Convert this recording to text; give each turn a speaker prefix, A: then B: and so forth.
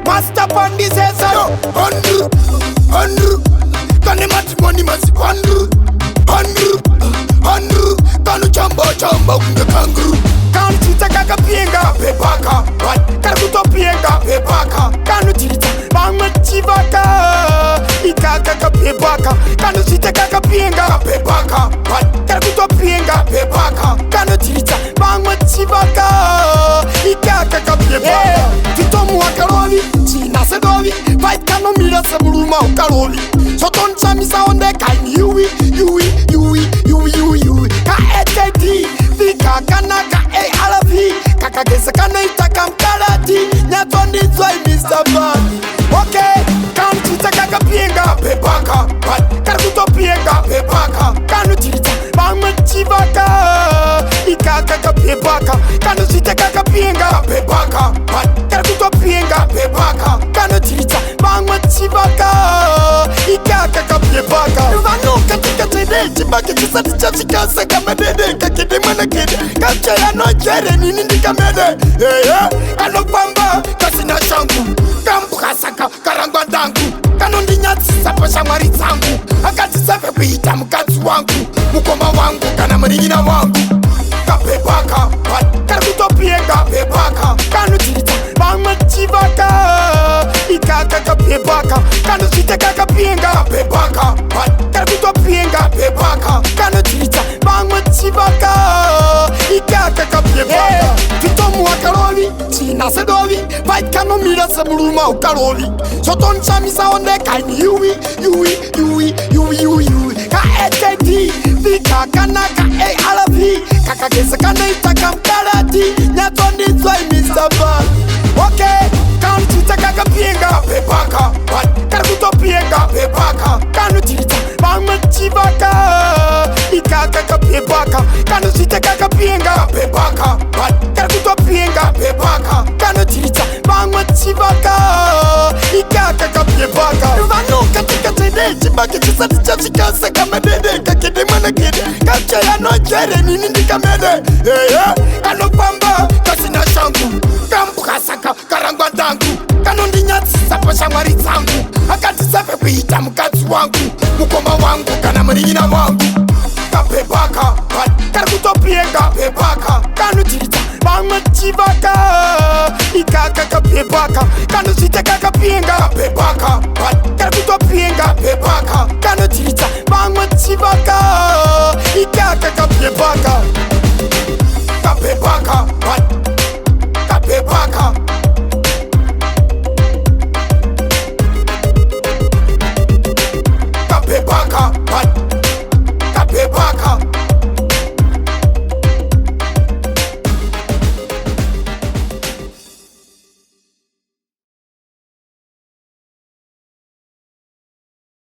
A: Master Pandi says so. Hundred. Kani money masi hundred. Kanu chamba kunge kanguru. Kanu chita kaka pienga pepaka. Kanu kuto pienga pepaka. Kanu chita bangma chivaka. Ika kaka pepaka. Kanu chita kaka pienga pepaka. Kanu kuto pienga pepaka. Kanu chita bangma chivaka. Ika kaka pepaka. Titomu akarovi, china sedovi. Fight kano mira semuruma ukarovi. Soton chamisa onde kaini yui. Ka etedi, vika kanaka alavi. Kaka gesa kana itaka mkarati. Nyatondi zoi Mr. Bani. Okay, kanu chita kaka pienga pepaka. Kanu kuto pienga pepaka. Kanu chita bangma chivaka. Ika kaka pepaka. Kanu chita kaka pienga pepaka. Kanu kuto pienga pepaka. Kanu chita bangma chivaka. Ika kaka pepaka. Vano katika tede chibaki chisati chachikasa kama dede. Kakide mana kide kacha ya no jere nini ndikamede. Kano pamba kasina shangu. Kampu kasaka karangwa dangu. Kano ndinyati sapa shamari zangu. Akati sepe kuhita mkazi wangu. Mukoma wangu kana maringina wangu. Kapepaka kanu kutopienga pepaka. Kanu chita bangma chivaka. Ika kaka pepaka. Kanu chita kaka pienga pepaka. Kanu kutopienga pepaka. Kanu chita bangma chivaka. Ika kaka pepaka. Titomu akarovi, china sedovi. Fight kano mira semuruma ukarovi. Soton chamisa onde kaini yui. Ka etedi, vika kanaka alavi. Kaka gesa kana itaka mkarati. Nyatondi zoi Mr. Bani. Okay, kanu chita kaka pienga pepaka. Kanu kuto pienga pepaka. Kanu chita bangma chivaka. Ika kaka pepaka. Kanu chita kaka pienga pepaka. Kanu kuto pienga pepaka. Kanu chita bangma chivaka. Ika kaka pepaka. Vano katika tede chibaki chisati chachikasa kama dede. Kakide mana kide kacha ya no jere nini ndikamede. Kano pamba kasina shangu. Kampu kasaka karangwa dangu. Kano ndinyati sapa shamari zangu. Akati sepe kuhita mkazi wangu. Mukoma wangu kana maringina wangu. Kapepaka kanu kutopienga pepaka. Kanu chita bangma chivaka. Ika kaka pepaka. Kanu chita kaka pienga pepaka. Kanu kutopienga pepaka. Kanu chita bangma chivaka. Ika kaka pepaka.